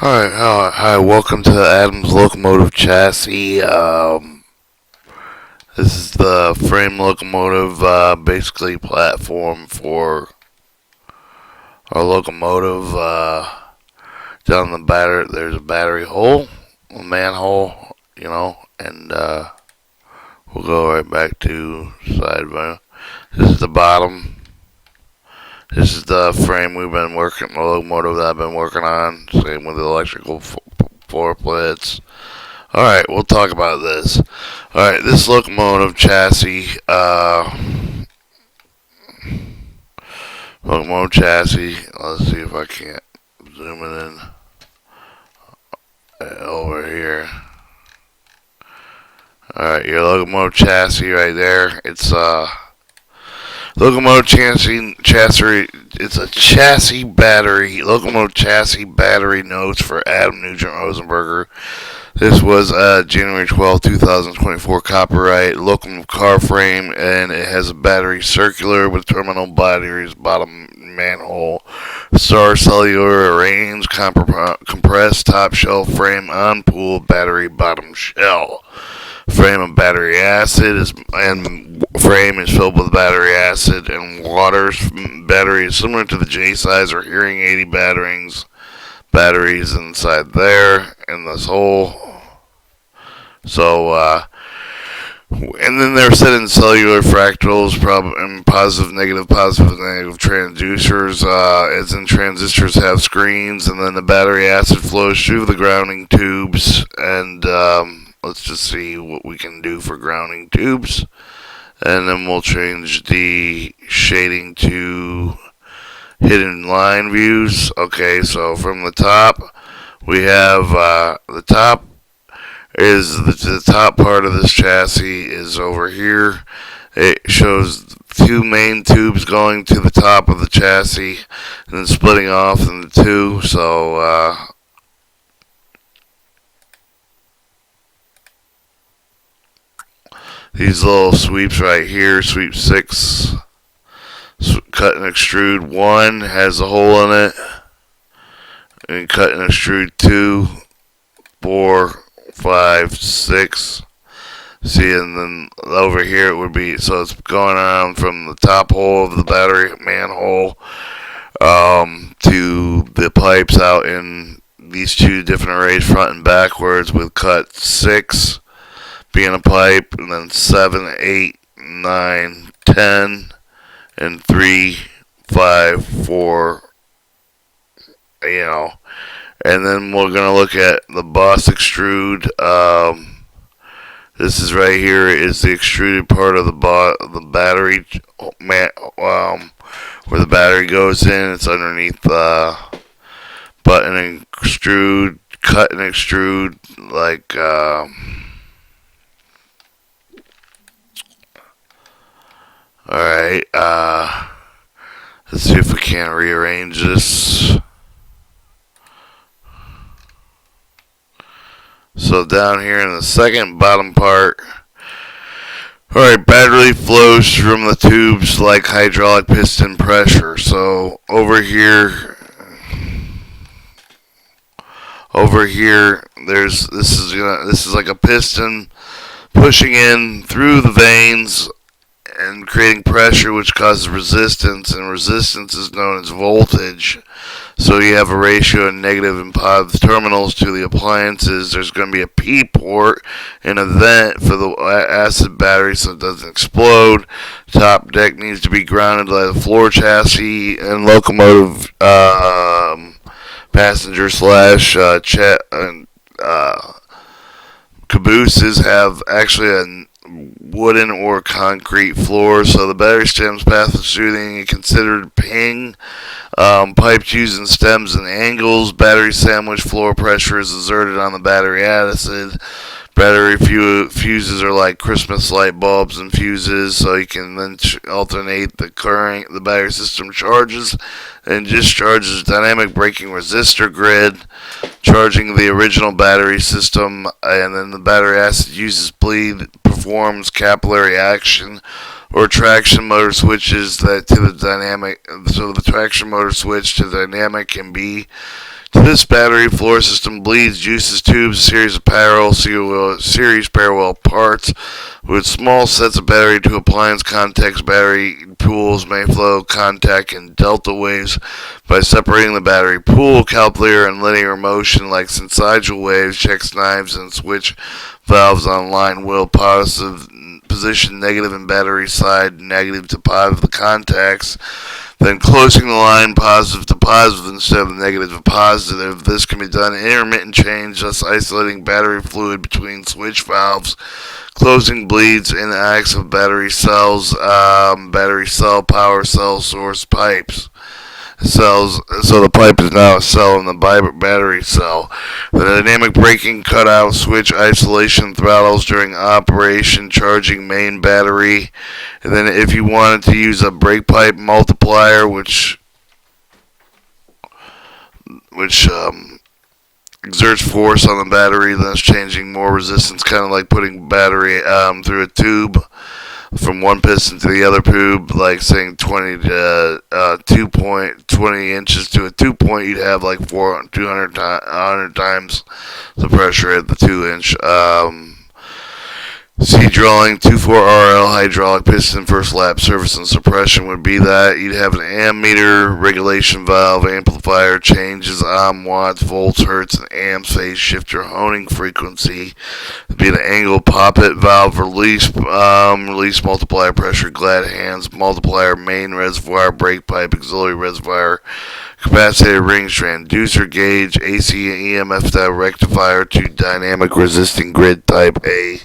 Alright, hi, welcome to Adam's Locomotive Chassis. This is the frame locomotive, basically platform for our locomotive. Down the battery, there's a battery hole, a manhole, and we'll go right back to side view. This is the bottom. This is the frame the locomotive that I've been working on. Same with the electrical floor plates. Alright, we'll talk about this. Alright, this locomotive chassis, let's see if I can't zoom it in over here. Alright, your locomotive chassis right there. It's, locomotive chassis, it's a chassis battery, locomotive chassis battery notes for Adam Nugent Rosenberger. This was January 12, 2024 copyright locomotive car frame, and it has a battery circular with terminal batteries, bottom manhole, star cellular arranged, compressed top shell frame on pool battery bottom shell. Frame of battery acid and frame is filled with battery acid and water. Battery is similar to the Chasiss or hearing 80 batteries inside there in this hole. So, and then they're set in cellular fractals, and positive, negative transducers, as in transistors have screens, and then the battery acid flows through the grounding tubes, and let's just see what we can do for grounding tubes. And then we'll change the shading to hidden line views. Okay, so from the top, we have the top is the top part of this chassis is over here. It shows two main tubes going to the top of the chassis and then splitting off into two. So these little sweeps right here, sweep 6, cut and extrude 1 has a hole in it, and cut and extrude 2, 4, 5, 6. See, and then over here it would be, so it's going around from the top hole of the battery manhole to the pipes out in these two different arrays, front and backwards, with cut 6 being a pipe, and then 7, 8, 9, 10, and 3, 5, 4, and then we're going to look at the boss extrude. This is right here is the extruded part of the battery, where the battery goes in. It's underneath the button and extrude, cut and extrude, like, alright, let's see if we can't rearrange this. So down here in the second bottom part, alright, battery flows from the tubes like hydraulic piston pressure. So over here, this is like a piston pushing in through the veins and creating pressure, which causes resistance, and resistance is known as voltage. So you have a ratio of negative and positive terminals to the appliances. There's going to be a P port and a vent for the acid battery so it doesn't explode. Top deck needs to be grounded by the floor chassis, and locomotive passenger slash cabooses have actually a wooden or concrete floor, so the battery stems path of shooting is considered ping. Pipes using stems and angles. Battery sandwich floor pressure is exerted on the battery acid. Battery fuses are like Christmas light bulbs and fuses, so you can then alternate the current. The battery system charges and discharges dynamic braking resistor grid, charging the original battery system, and then the battery acid uses bleed, performs capillary action or traction motor switches that to the dynamic. So the traction motor switch to dynamic can be to This battery floor system bleeds, juices, tubes, a series of parallel parts with small sets of battery to appliance contacts. Battery pools may flow contact in delta waves by separating the battery pool. Calculator and linear motion like sinusoidal waves. Checks knives and switch valves on line wheel. Position negative in battery side, negative to positive the contacts. Then closing the line positive to positive instead of negative to positive. This can be done intermittent change, thus isolating battery fluid between switch valves. Closing bleeds in acts of battery cells, battery cell, power cell, source pipes. Cells, so the pipe is now a cell in the battery cell. The dynamic braking cutout switch isolation throttles during operation, charging main battery. And then if you wanted to use a brake pipe multiplier, which exerts force on the battery, then it's changing more resistance, kind of like putting battery through a tube from one piston to the other tube, like saying 20 to 20 inches to a 2 point, you'd have like 200 times the pressure at the 2 inch. C drawing 24RL hydraulic piston first lap surface and suppression would be that. You'd have an ammeter, regulation valve, amplifier, changes watts, volts, hertz, and amps, phase shifter, honing frequency. It'd be an angle poppet valve, release multiplier, pressure, glad hands, multiplier, main reservoir, brake pipe, auxiliary reservoir, capacitor rings, transducer gauge, AC and EMF rectifier to dynamic resisting grid type A.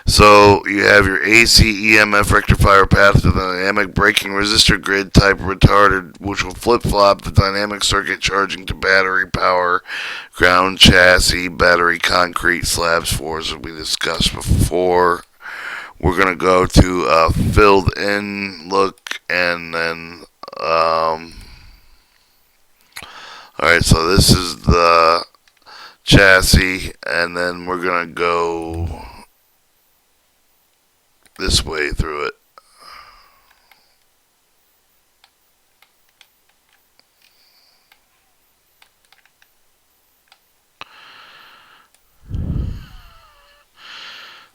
So you have your AC EMF rectifier path to the dynamic braking resistor grid type retarded, which will flip-flop the dynamic circuit charging to battery power, ground, chassis, battery, concrete, slabs, floors, as we discussed before. We're going to go to a filled in look, and then alright, so this is the chassis, and then we're going to go this way through it.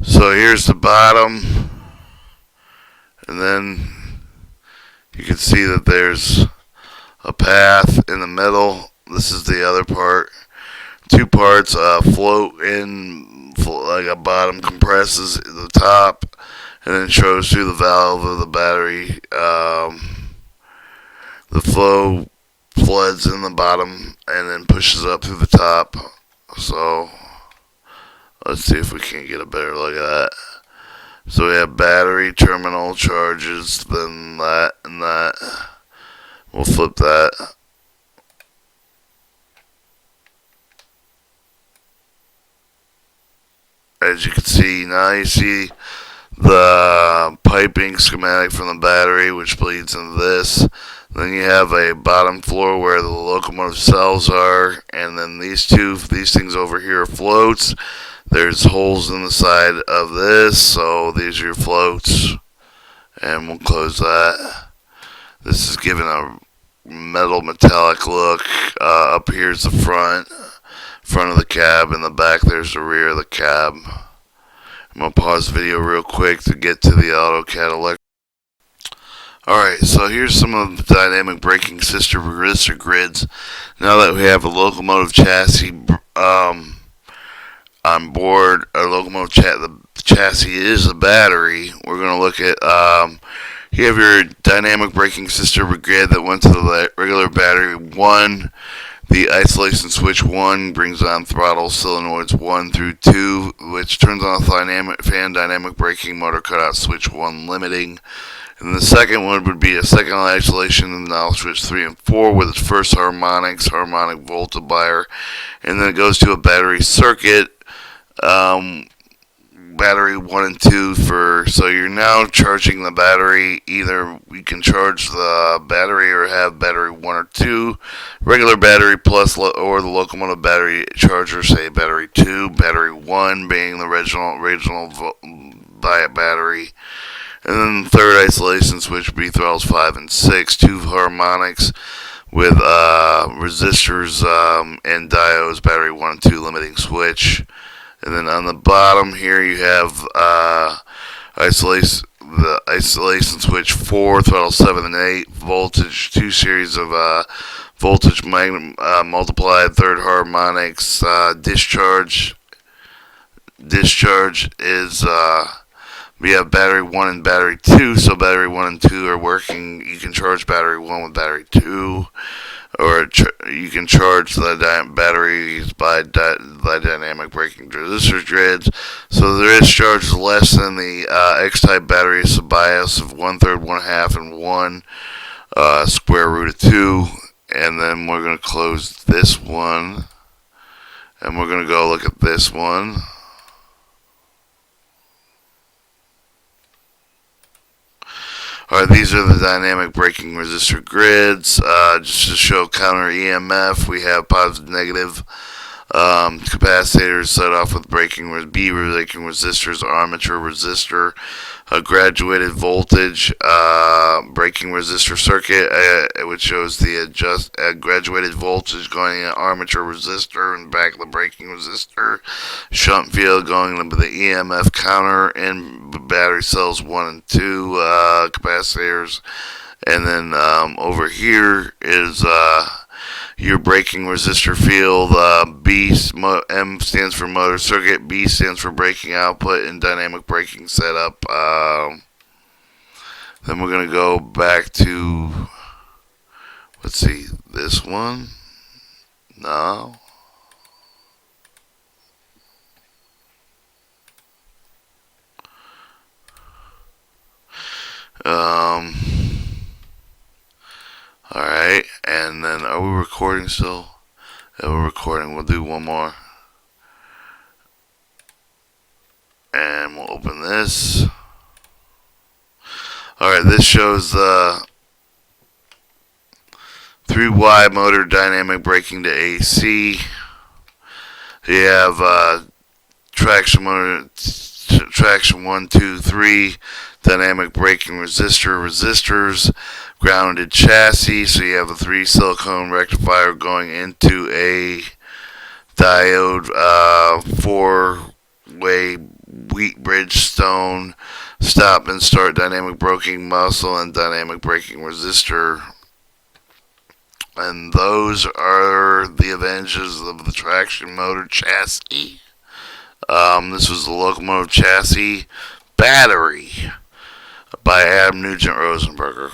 So here's the bottom, and then you can see that there's a path in the middle. This is the other part. Two parts float in, like a bottom compresses the top, and then shows through the valve of the battery. The flow floods in the bottom and then pushes up through the top. So let's see if we can get a better look at that. So we have battery terminal charges, then that and that. We'll flip that. As you can see, now you see the piping schematic from the battery, which bleeds into this. Then you have a bottom floor where the locomotive cells are, and then these things over here are floats. There's holes in the side of this, so these are your floats, and we'll close that. This is giving a metallic look. Up here's the front of the cab, and the back there's the rear of the cab. I'm going to pause the video real quick to get to the AutoCAD electric. Alright, so here's some of the dynamic braking system resistor grids. Now that we have a locomotive chassis on board, our locomotive the chassis is a battery. We're going to look at, you have your dynamic braking system grid that went to the regular battery 1. The isolation switch 1 brings on throttle solenoids 1 through 2, which turns on a fan dynamic braking motor cutout switch 1 limiting. And the second one would be a second isolation and now switch 3 and 4 with its first harmonic voltmeter. And then it goes to a battery circuit, battery 1 and 2 so you're now charging the battery. Either we can charge the battery or have battery 1 or 2, regular battery plus or the locomotive battery charger, say battery 2, battery 1 being the original battery. And then the third isolation switch would be throttles 5 and 6, 2 harmonics with resistors and diodes, battery 1 and 2 limiting switch. And then on the bottom here you have the isolation switch 4, throttle 7 and 8, voltage, 2 series of voltage multiplied, third harmonics, discharge. Discharge is we have battery 1 and battery 2, so battery 1 and 2 are working. You can charge battery 1 with battery 2, or you can charge the batteries by dynamic braking resistor grids. So there is charge less than the X-type battery, so bias of 1/3, 1/2, and 1 square root of 2. And then we're going to close this one, and we're going to go look at this one. Alright, these are the dynamic braking resistor grids. Just to show counter EMF, we have positive, negative capacitors set off with braking resistors, armature resistor, a graduated voltage braking resistor circuit, which shows the graduated voltage going in armature resistor in the back of the braking resistor, shunt field going into the EMF counter, and battery cells 1 and 2 capacitors. And then over here is your braking resistor field. M stands for motor circuit, B stands for braking output, and dynamic braking setup. Then we're going to go back to, let's see, this one. No. Alright, and then are we recording still? Yeah, we're recording. We'll do one more. And we'll open this. Alright, this shows the 3Y motor dynamic braking to AC. You have traction motor, traction 1, 2, 3, dynamic braking resistors, grounded chassis. So you have a 3 silicone rectifier going into a diode, 4-way wheat bridge stone, stop and start dynamic braking muscle, and dynamic braking resistor. And those are the advantages of the traction motor chassis. This was the Locomotive chassis battery by Nugent Rosenberger.